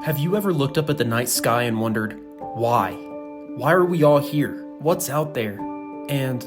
Have you ever looked up at the night sky and wondered, why? Why are we all here? What's out there? And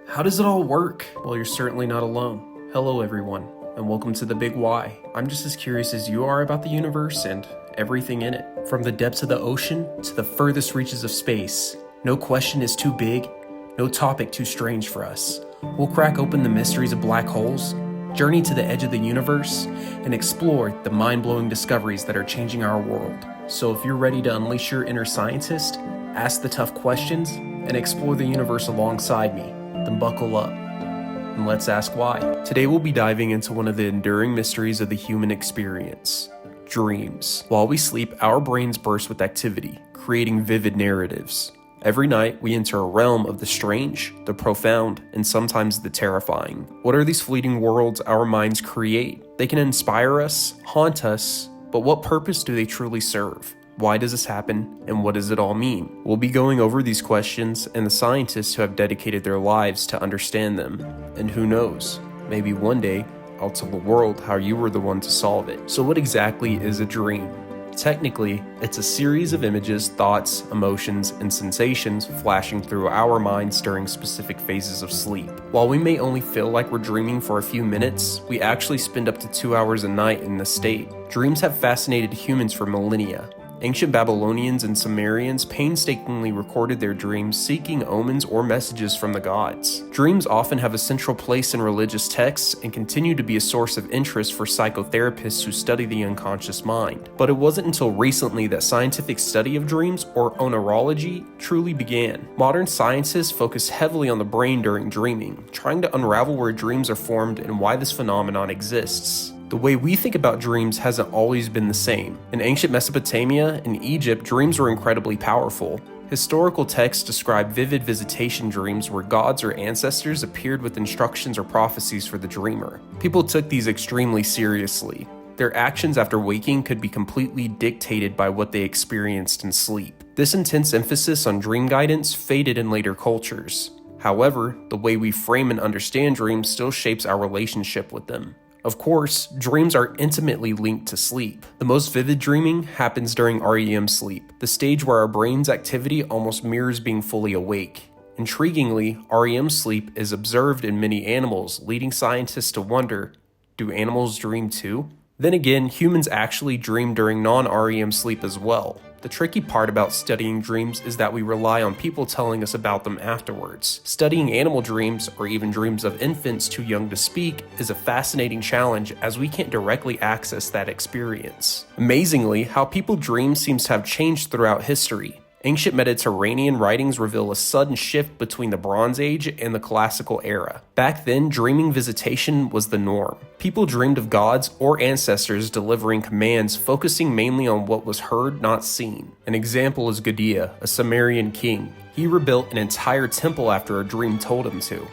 how does it all work? Well, you're certainly not alone. Hello, everyone, and welcome to The Big Why. I'm just as curious as you are about the universe and everything in it. From the depths of the ocean to the furthest reaches of space, no question is too big, no topic too strange for us. We'll crack open the mysteries of black holes, journey to the edge of the universe, and explore the mind-blowing discoveries that are changing our world. So if you're ready to unleash your inner scientist, ask the tough questions, and explore the universe alongside me, then buckle up, and let's ask why. Today we'll be diving into one of the enduring mysteries of the human experience: dreams. While we sleep, our brains burst with activity, creating vivid narratives. Every night, we enter a realm of the strange, the profound, and sometimes the terrifying. What are these fleeting worlds our minds create? They can inspire us, haunt us, but what purpose do they truly serve? Why does this happen, and what does it all mean? We'll be going over these questions and the scientists who have dedicated their lives to understand them. And who knows, maybe one day, I'll tell the world how you were the one to solve it. So what exactly is a dream? Technically, it's a series of images, thoughts, emotions, and sensations flashing through our minds during specific phases of sleep. While we may only feel like we're dreaming for a few minutes, we actually spend up to 2 hours a night in this state. Dreams have fascinated humans for millennia. Ancient Babylonians and Sumerians painstakingly recorded their dreams, seeking omens or messages from the gods. Dreams often have a central place in religious texts and continue to be a source of interest for psychotherapists who study the unconscious mind. But it wasn't until recently that scientific study of dreams, or oneirology, truly began. Modern scientists focus heavily on the brain during dreaming, trying to unravel where dreams are formed and why this phenomenon exists. The way we think about dreams hasn't always been the same. In ancient Mesopotamia and Egypt, dreams were incredibly powerful. Historical texts describe vivid visitation dreams where gods or ancestors appeared with instructions or prophecies for the dreamer. People took these extremely seriously. Their actions after waking could be completely dictated by what they experienced in sleep. This intense emphasis on dream guidance faded in later cultures. However, the way we frame and understand dreams still shapes our relationship with them. Of course, dreams are intimately linked to sleep. The most vivid dreaming happens during REM sleep, the stage where our brain's activity almost mirrors being fully awake. Intriguingly, REM sleep is observed in many animals, leading scientists to wonder, do animals dream too? Then again, humans actually dream during non-REM sleep as well. The tricky part about studying dreams is that we rely on people telling us about them afterwards. Studying animal dreams, or even dreams of infants too young to speak, is a fascinating challenge as we can't directly access that experience. Amazingly, how people dream seems to have changed throughout history. Ancient Mediterranean writings reveal a sudden shift between the Bronze Age and the Classical era. Back then, dreaming visitation was the norm. People dreamed of gods or ancestors delivering commands, focusing mainly on what was heard, not seen. An example is Gudea, a Sumerian king. He rebuilt an entire temple after a dream told him to.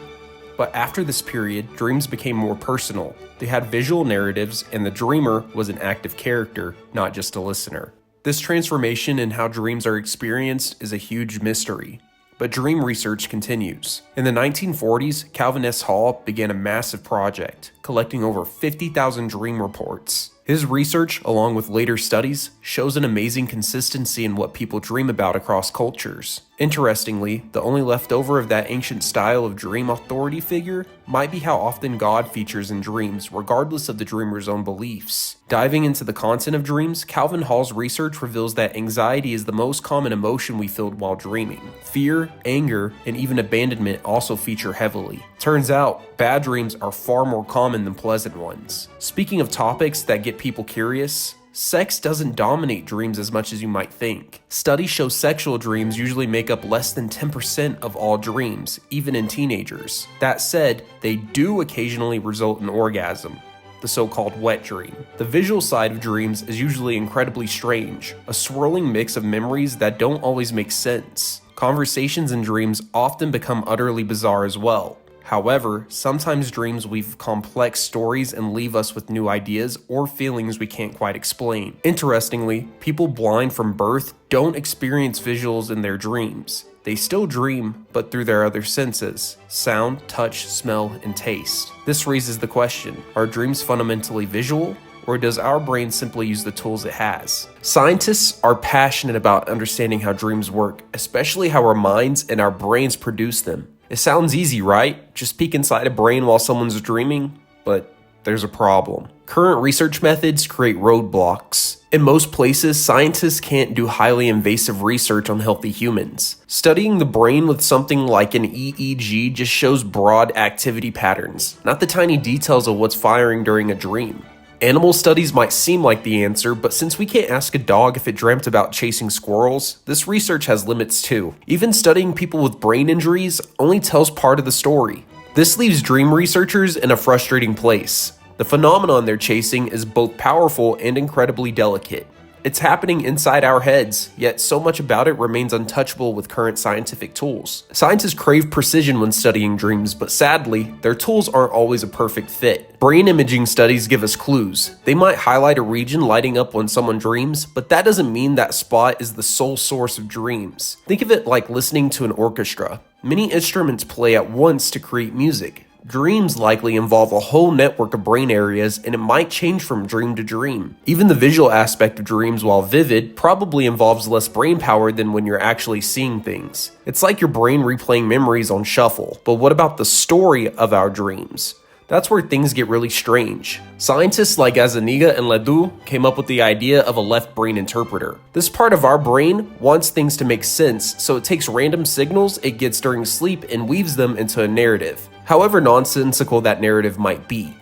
But after this period, dreams became more personal. They had visual narratives, and the dreamer was an active character, not just a listener. This transformation in how dreams are experienced is a huge mystery, but dream research continues. In the 1940s, Calvin S. Hall began a massive project, collecting over 50,000 dream reports. His research, along with later studies, shows an amazing consistency in what people dream about across cultures. Interestingly, the only leftover of that ancient style of dream authority figure might be how often God features in dreams, regardless of the dreamer's own beliefs. Diving into the content of dreams, Calvin Hall's research reveals that anxiety is the most common emotion we feel while dreaming. Fear, anger, and even abandonment also feature heavily. Turns out, bad dreams are far more common than pleasant ones. Speaking of topics that get people curious, sex doesn't dominate dreams as much as you might think. Studies show sexual dreams usually make up less than 10% of all dreams, even in teenagers. That said, they do occasionally result in orgasm, the so-called wet dream. The visual side of dreams is usually incredibly strange, a swirling mix of memories that don't always make sense. Conversations in dreams often become utterly bizarre as well. However, sometimes dreams weave complex stories and leave us with new ideas or feelings we can't quite explain. Interestingly, people blind from birth don't experience visuals in their dreams. They still dream, but through their other senses: sound, touch, smell, and taste. This raises the question, are dreams fundamentally visual, or does our brain simply use the tools it has? Scientists are passionate about understanding how dreams work, especially how our minds and our brains produce them. It sounds easy, right? Just peek inside a brain while someone's dreaming, but there's a problem. Current research methods create roadblocks. In most places, scientists can't do highly invasive research on healthy humans. Studying the brain with something like an EEG just shows broad activity patterns, not the tiny details of what's firing during a dream. Animal studies might seem like the answer, but since we can't ask a dog if it dreamt about chasing squirrels, this research has limits too. Even studying people with brain injuries only tells part of the story. This leaves dream researchers in a frustrating place. The phenomenon they're chasing is both powerful and incredibly delicate. It's happening inside our heads, yet so much about it remains untouchable with current scientific tools. Scientists crave precision when studying dreams, but sadly, their tools aren't always a perfect fit. Brain imaging studies give us clues. They might highlight a region lighting up when someone dreams, but that doesn't mean that spot is the sole source of dreams. Think of it like listening to an orchestra. Many instruments play at once to create music. Dreams likely involve a whole network of brain areas, and it might change from dream to dream. Even the visual aspect of dreams, while vivid, probably involves less brain power than when you're actually seeing things. It's like your brain replaying memories on shuffle. But what about the story of our dreams? That's where things get really strange. Scientists like Gazzaniga and Ledoux came up with the idea of a left brain interpreter. This part of our brain wants things to make sense, so it takes random signals it gets during sleep and weaves them into a narrative, however nonsensical that narrative might be.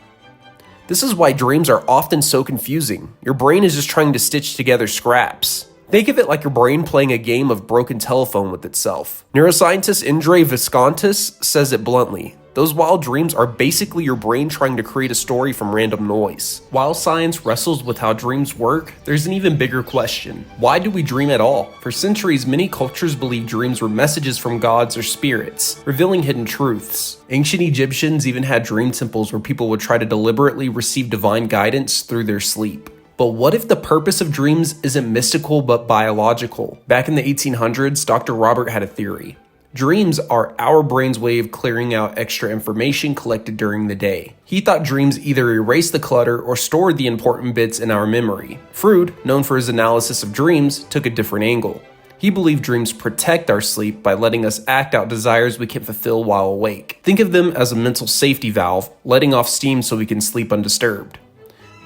This is why dreams are often so confusing. Your brain is just trying to stitch together scraps. Think of it like your brain playing a game of broken telephone with itself. Neuroscientist Indre Viscontis says it bluntly: those wild dreams are basically your brain trying to create a story from random noise. While science wrestles with how dreams work, there's an even bigger question. Why do we dream at all? For centuries, many cultures believed dreams were messages from gods or spirits, revealing hidden truths. Ancient Egyptians even had dream temples where people would try to deliberately receive divine guidance through their sleep. But what if the purpose of dreams isn't mystical but biological? Back in the 1800s, Dr. Robert had a theory. Dreams are our brain's way of clearing out extra information collected during the day. He thought dreams either erased the clutter or stored the important bits in our memory. Freud, known for his analysis of dreams, took a different angle. He believed dreams protect our sleep by letting us act out desires we can't fulfill while awake. Think of them as a mental safety valve, letting off steam so we can sleep undisturbed.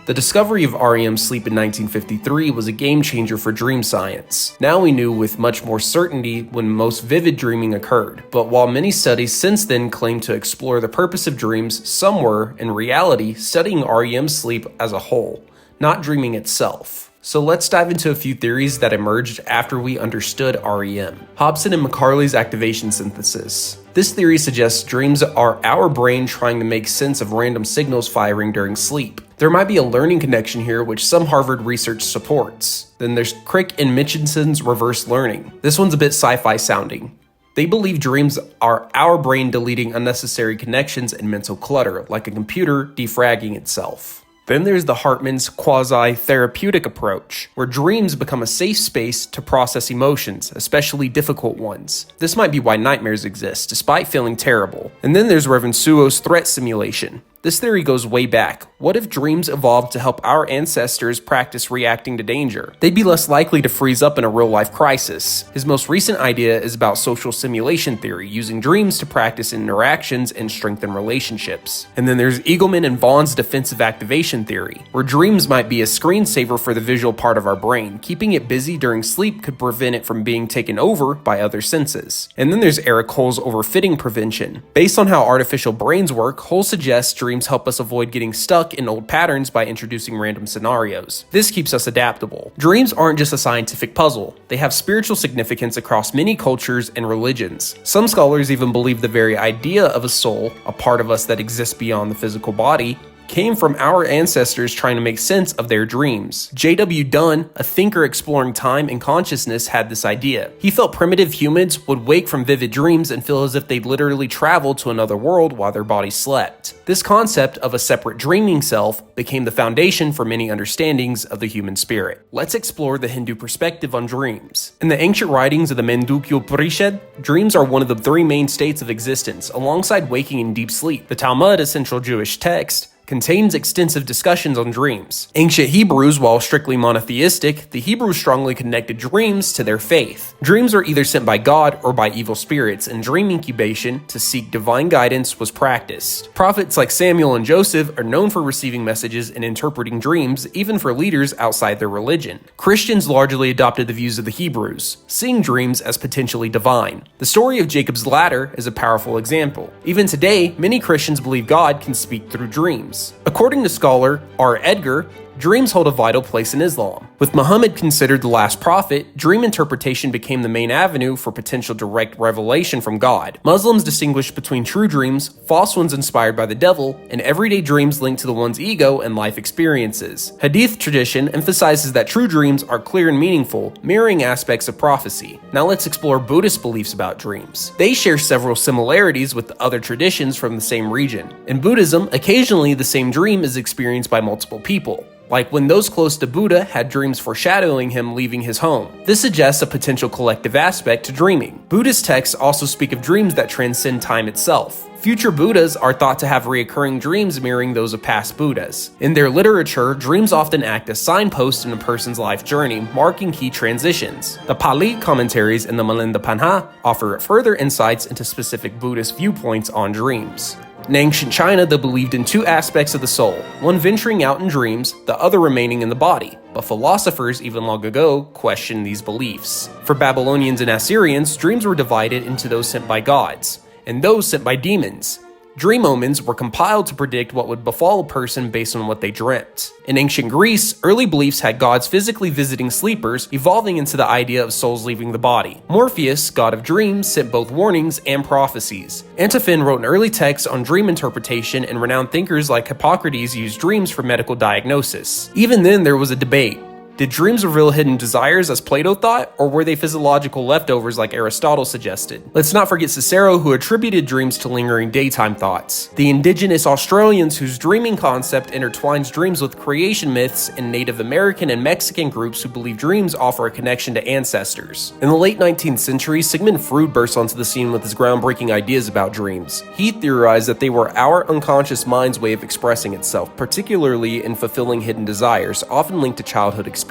The discovery of REM sleep in 1953 was a game changer for dream science. Now we knew with much more certainty when most vivid dreaming occurred. But while many studies since then claim to explore the purpose of dreams, some were, in reality, studying REM sleep as a whole, not dreaming itself. So let's dive into a few theories that emerged after we understood REM. Hobson and McCarley's activation synthesis. This theory suggests dreams are our brain trying to make sense of random signals firing during sleep. There might be a learning connection here, which some Harvard research supports. Then there's Crick and Mitchinson's reverse learning. This one's a bit sci-fi sounding. They believe dreams are our brain deleting unnecessary connections and mental clutter, like a computer defragging itself. Then there's the Hartman's quasi-therapeutic approach, where dreams become a safe space to process emotions, especially difficult ones. This might be why nightmares exist, despite feeling terrible. And then there's Reverend Suo's threat simulation. This theory goes way back. What if dreams evolved to help our ancestors practice reacting to danger? They'd be less likely to freeze up in a real-life crisis. His most recent idea is about social simulation theory, using dreams to practice interactions and strengthen relationships. And then there's Eagleman and Vaughn's defensive activation theory, where dreams might be a screensaver for the visual part of our brain. Keeping it busy during sleep could prevent it from being taken over by other senses. And then there's Eric Hull's overfitting prevention. Based on how artificial brains work, Hull suggests dreams help us avoid getting stuck in old patterns by introducing random scenarios. This keeps us adaptable. Dreams aren't just a scientific puzzle. They have spiritual significance across many cultures and religions. Some scholars even believe the very idea of a soul, a part of us that exists beyond the physical body, came from our ancestors trying to make sense of their dreams. J.W. Dunn, a thinker exploring time and consciousness, had this idea. He felt primitive humans would wake from vivid dreams and feel as if they'd literally traveled to another world while their bodies slept. This concept of a separate dreaming self became the foundation for many understandings of the human spirit. Let's explore the Hindu perspective on dreams. In the ancient writings of the Mandukya Upanishad, dreams are one of the three main states of existence, alongside waking and deep sleep. The Talmud, a central Jewish text, contains extensive discussions on dreams. Ancient Hebrews, while strictly monotheistic, the Hebrews strongly connected dreams to their faith. Dreams are either sent by God or by evil spirits, and dream incubation to seek divine guidance was practiced. Prophets like Samuel and Joseph are known for receiving messages and interpreting dreams, even for leaders outside their religion. Christians largely adopted the views of the Hebrews, seeing dreams as potentially divine. The story of Jacob's ladder is a powerful example. Even today, many Christians believe God can speak through dreams. According to scholar R. Edgar, dreams hold a vital place in Islam. With Muhammad considered the last prophet, dream interpretation became the main avenue for potential direct revelation from God. Muslims distinguish between true dreams, false ones inspired by the devil, and everyday dreams linked to the one's ego and life experiences. Hadith tradition emphasizes that true dreams are clear and meaningful, mirroring aspects of prophecy. Now let's explore Buddhist beliefs about dreams. They share several similarities with other traditions from the same region. In Buddhism, occasionally the same dream is experienced by multiple people, like when those close to Buddha had dreams foreshadowing him leaving his home. This suggests a potential collective aspect to dreaming. Buddhist texts also speak of dreams that transcend time itself. Future Buddhas are thought to have recurring dreams mirroring those of past Buddhas. In their literature, dreams often act as signposts in a person's life journey, marking key transitions. The Pali commentaries in the Milinda Panha offer further insights into specific Buddhist viewpoints on dreams. In ancient China, they believed in two aspects of the soul, one venturing out in dreams, the other remaining in the body. But philosophers, even long ago, questioned these beliefs. For Babylonians and Assyrians, dreams were divided into those sent by gods and those sent by demons. Dream omens were compiled to predict what would befall a person based on what they dreamt. In ancient Greece, early beliefs had gods physically visiting sleepers, evolving into the idea of souls leaving the body. Morpheus, god of dreams, sent both warnings and prophecies. Antiphon wrote an early text on dream interpretation, and renowned thinkers like Hippocrates used dreams for medical diagnosis. Even then, there was a debate. Did dreams reveal hidden desires as Plato thought, or were they physiological leftovers like Aristotle suggested? Let's not forget Cicero, who attributed dreams to lingering daytime thoughts. The indigenous Australians, whose dreaming concept intertwines dreams with creation myths, and Native American and Mexican groups who believe dreams offer a connection to ancestors. In the late 19th century, Sigmund Freud burst onto the scene with his groundbreaking ideas about dreams. He theorized that they were our unconscious mind's way of expressing itself, particularly in fulfilling hidden desires, often linked to childhood experiences.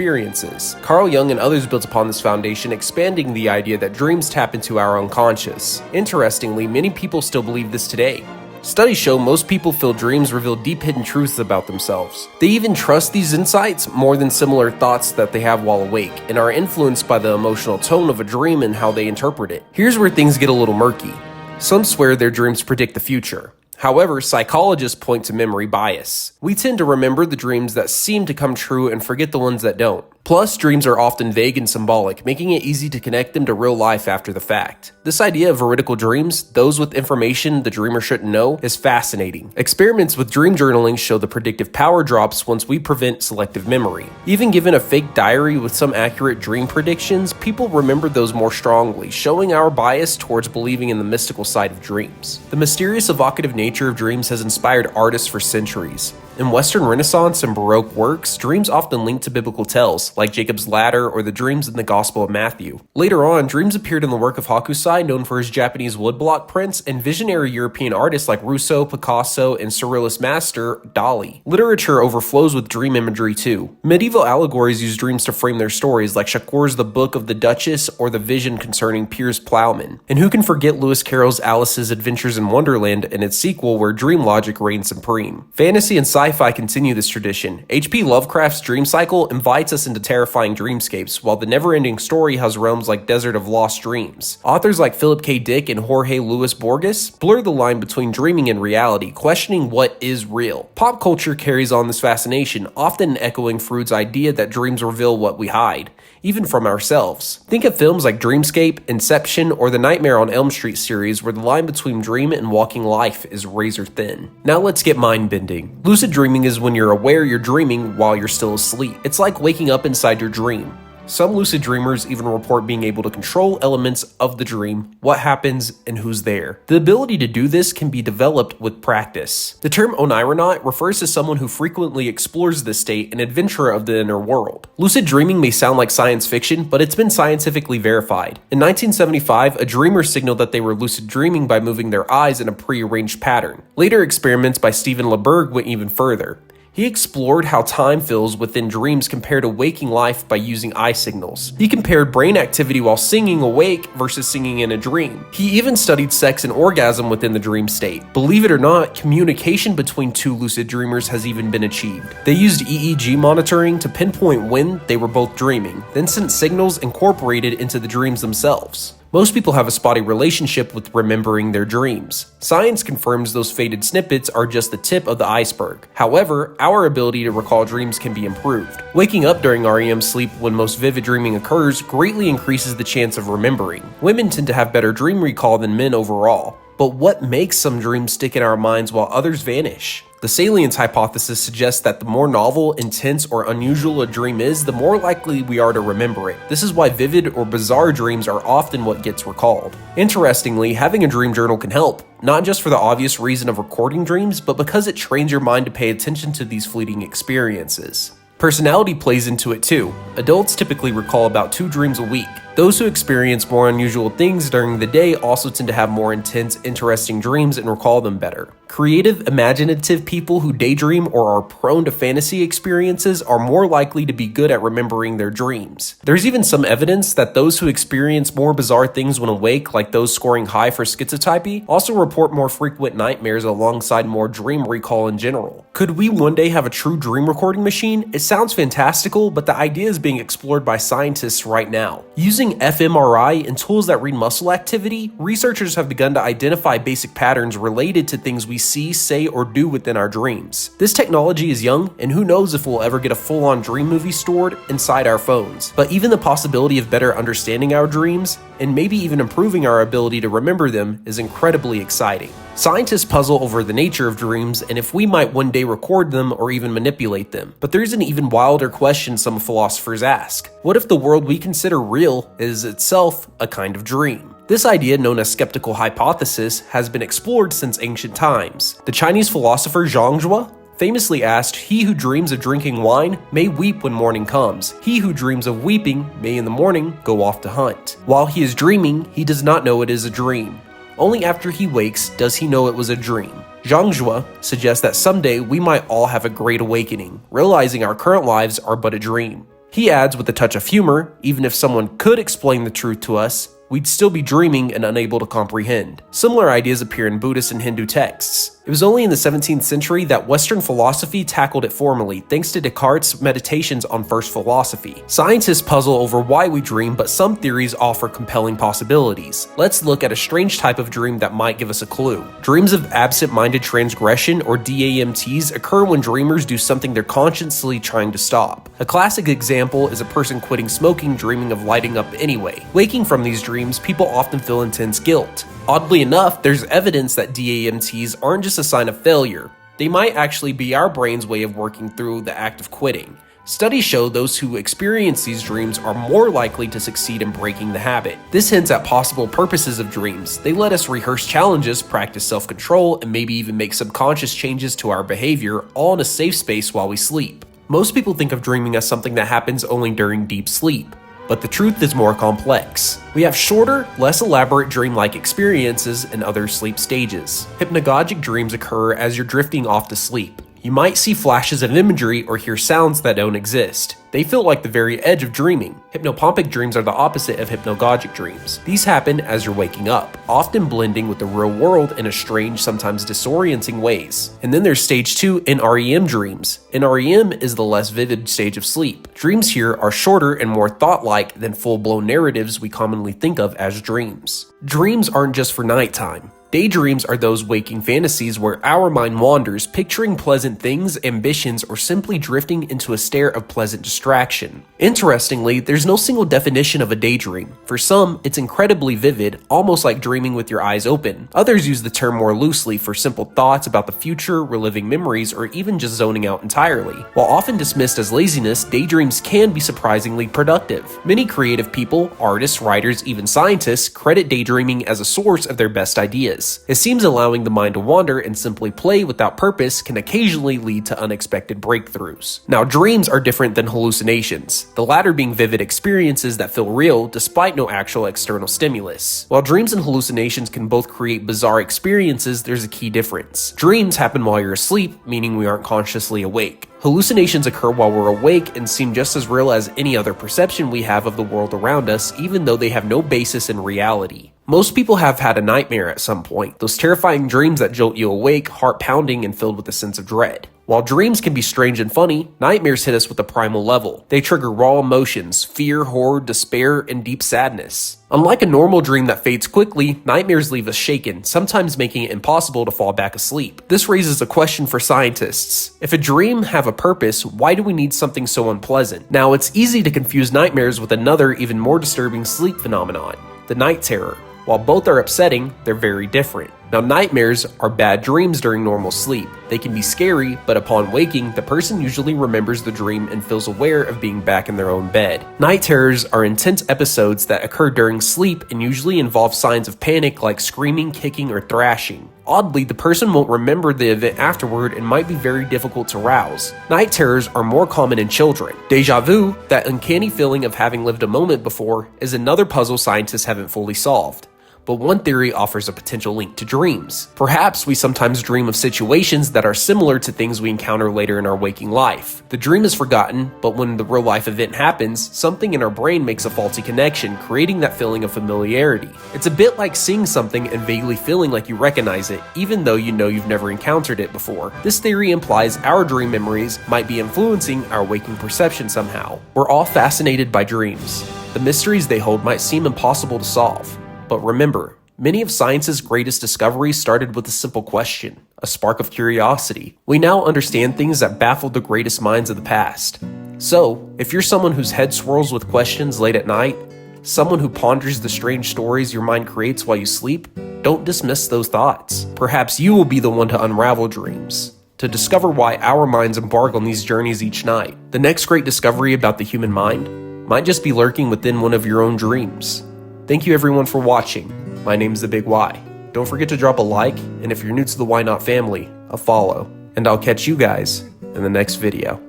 Carl Jung and others built upon this foundation, expanding the idea that dreams tap into our unconscious. Interestingly, many people still believe this today. Studies show most people feel dreams reveal deep hidden truths about themselves. They even trust these insights more than similar thoughts that they have while awake, and are influenced by the emotional tone of a dream and how they interpret it. Here's where things get a little murky. Some swear their dreams predict the future. However, psychologists point to memory bias. We tend to remember the dreams that seem to come true and forget the ones that don't. Plus, dreams are often vague and symbolic, making it easy to connect them to real life after the fact. This idea of veridical dreams, those with information the dreamer shouldn't know, is fascinating. Experiments with dream journaling show the predictive power drops once we prevent selective memory. Even given a fake diary with some accurate dream predictions, people remember those more strongly, showing our bias towards believing in the mystical side of dreams. The mysterious evocative nature of dreams has inspired artists for centuries. In Western Renaissance and Baroque works, dreams often linked to biblical tales, like Jacob's ladder or the dreams in the Gospel of Matthew. Later on, dreams appeared in the work of Hokusai, known for his Japanese woodblock prints, and visionary European artists like Rousseau, Picasso, and Surrealist master Dali. Literature overflows with dream imagery too. Medieval allegories use dreams to frame their stories, like Shakur's The Book of the Duchess or The Vision concerning Piers Plowman. And who can forget Lewis Carroll's Alice's Adventures in Wonderland and its sequel, where dream logic reigns supreme. Fantasy and sci-fi continue this tradition. H.P. Lovecraft's dream cycle invites us into terrifying dreamscapes, while the never-ending story has realms like Desert of Lost Dreams. Authors like Philip K. Dick and Jorge Luis Borges blur the line between dreaming and reality, questioning what is real. Pop culture carries on this fascination, often echoing Freud's idea that dreams reveal what we hide, even from ourselves. Think of films like Dreamscape, Inception, or the Nightmare on Elm Street series, where the line between dream and walking life is razor thin. Now let's get mind-bending. Lucid dreaming is when you're aware you're dreaming while you're still asleep. It's like waking up inside your dream. Some lucid dreamers even report being able to control elements of the dream, what happens, and who's there. The ability to do this can be developed with practice. The term onironaut refers to someone who frequently explores this state, an adventurer of the inner world. Lucid dreaming may sound like science fiction, but it's been scientifically verified. In 1975, a dreamer signaled that they were lucid dreaming by moving their eyes in a prearranged pattern. Later experiments by Stephen LeBerg went even further. He explored how time feels within dreams compared to waking life by using eye signals. He compared brain activity while singing awake versus singing in a dream. He even studied sex and orgasm within the dream state. Believe it or not, communication between two lucid dreamers has even been achieved. They used EEG monitoring to pinpoint when they were both dreaming, then sent signals incorporated into the dreams themselves. Most people have a spotty relationship with remembering their dreams. Science confirms those faded snippets are just the tip of the iceberg. However, our ability to recall dreams can be improved. Waking up during REM sleep when most vivid dreaming occurs greatly increases the chance of remembering. Women tend to have better dream recall than men overall. But what makes some dreams stick in our minds while others vanish? The salience hypothesis suggests that the more novel, intense, or unusual a dream is, the more likely we are to remember it. This is why vivid or bizarre dreams are often what gets recalled. Interestingly, having a dream journal can help, not just for the obvious reason of recording dreams, but because it trains your mind to pay attention to these fleeting experiences. Personality plays into it too. Adults typically recall about 2 dreams a week. Those who experience more unusual things during the day also tend to have more intense, interesting dreams and recall them better. Creative, imaginative people who daydream or are prone to fantasy experiences are more likely to be good at remembering their dreams. There's even some evidence that those who experience more bizarre things when awake, like those scoring high for schizotypy, also report more frequent nightmares alongside more dream recall in general. Could we one day have a true dream recording machine? It sounds fantastical, but the idea is being explored by scientists right now. Using fMRI and tools that read muscle activity, researchers have begun to identify basic patterns related to things we see, say, or do within our dreams. This technology is young, and who knows if we'll ever get a full-on dream movie stored inside our phones. But even the possibility of better understanding our dreams, and maybe even improving our ability to remember them, is incredibly exciting. Scientists puzzle over the nature of dreams and if we might one day record them or even manipulate them. But there's an even wilder question some philosophers ask. What if the world we consider real is itself a kind of dream? This idea, known as skeptical hypothesis, has been explored since ancient times. The Chinese philosopher Zhang famously asked, "He who dreams of drinking wine may weep when morning comes. He who dreams of weeping may in the morning go off to hunt." While he is dreaming, he does not know it is a dream. Only after he wakes does he know it was a dream. Zhang suggests that someday we might all have a great awakening, realizing our current lives are but a dream. He adds with a touch of humor, even if someone could explain the truth to us, we'd still be dreaming and unable to comprehend. Similar ideas appear in Buddhist and Hindu texts. It was only in the 17th century that Western philosophy tackled it formally, thanks to Descartes' meditations on first philosophy. Scientists puzzle over why we dream, but some theories offer compelling possibilities. Let's look at a strange type of dream that might give us a clue. Dreams of absent-minded transgression, or DAMTs, occur when dreamers do something they're consciously trying to stop. A classic example is a person quitting smoking, dreaming of lighting up anyway. Waking from these dreams, people often feel intense guilt. Oddly enough, there's evidence that DAMTs aren't just a sign of failure. They might actually be our brain's way of working through the act of quitting. Studies show those who experience these dreams are more likely to succeed in breaking the habit. This hints at possible purposes of dreams. They let us rehearse challenges, practice self-control, and maybe even make subconscious changes to our behavior, all in a safe space while we sleep. Most people think of dreaming as something that happens only during deep sleep. But the truth is more complex. We have shorter, less elaborate dreamlike experiences in other sleep stages. Hypnagogic dreams occur as you're drifting off to sleep. You might see flashes of imagery or hear sounds that don't exist. They feel like the very edge of dreaming. Hypnopompic dreams are the opposite of hypnagogic dreams. These happen as you're waking up, often blending with the real world in a strange, sometimes disorienting ways. And then there's stage 2 NREM dreams. NREM is the less vivid stage of sleep. Dreams here are shorter and more thought-like than full-blown narratives we commonly think of as dreams. Dreams aren't just for nighttime. Daydreams are those waking fantasies where our mind wanders, picturing pleasant things, ambitions, or simply drifting into a state of pleasant distraction. Interestingly, there's no single definition of a daydream. For some, it's incredibly vivid, almost like dreaming with your eyes open. Others use the term more loosely for simple thoughts about the future, reliving memories, or even just zoning out entirely. While often dismissed as laziness, daydreams can be surprisingly productive. Many creative people, artists, writers, even scientists, credit daydreaming as a source of their best ideas. It seems allowing the mind to wander and simply play without purpose can occasionally lead to unexpected breakthroughs. Now, dreams are different than hallucinations, the latter being vivid experiences that feel real despite no actual external stimulus. While dreams and hallucinations can both create bizarre experiences, there's a key difference. Dreams happen while you're asleep, meaning we aren't consciously awake. Hallucinations occur while we're awake and seem just as real as any other perception we have of the world around us, even though they have no basis in reality. Most people have had a nightmare at some point, those terrifying dreams that jolt you awake, heart pounding and filled with a sense of dread. While dreams can be strange and funny, nightmares hit us with a primal level. They trigger raw emotions, fear, horror, despair, and deep sadness. Unlike a normal dream that fades quickly, nightmares leave us shaken, sometimes making it impossible to fall back asleep. This raises a question for scientists. If a dream have a purpose, why do we need something so unpleasant? Now, it's easy to confuse nightmares with another, even more disturbing sleep phenomenon, the night terror. While both are upsetting, they're very different. Now, nightmares are bad dreams during normal sleep. They can be scary, but upon waking, the person usually remembers the dream and feels aware of being back in their own bed. Night terrors are intense episodes that occur during sleep and usually involve signs of panic like screaming, kicking, or thrashing. Oddly, the person won't remember the event afterward and might be very difficult to rouse. Night terrors are more common in children. Deja vu, that uncanny feeling of having lived a moment before, is another puzzle scientists haven't fully solved. But one theory offers a potential link to dreams. Perhaps we sometimes dream of situations that are similar to things we encounter later in our waking life. The dream is forgotten, but when the real-life event happens, something in our brain makes a faulty connection, creating that feeling of familiarity. It's a bit like seeing something and vaguely feeling like you recognize it, even though you know you've never encountered it before. This theory implies our dream memories might be influencing our waking perception somehow. We're all fascinated by dreams. The mysteries they hold might seem impossible to solve. But remember, many of science's greatest discoveries started with a simple question, a spark of curiosity. We now understand things that baffled the greatest minds of the past. So, if you're someone whose head swirls with questions late at night, someone who ponders the strange stories your mind creates while you sleep, don't dismiss those thoughts. Perhaps you will be the one to unravel dreams, to discover why our minds embark on these journeys each night. The next great discovery about the human mind might just be lurking within one of your own dreams. Thank you everyone for watching. My name is The Big Y. Don't forget to drop a like, and if you're new to the Why Not family, a follow. And I'll catch you guys in the next video.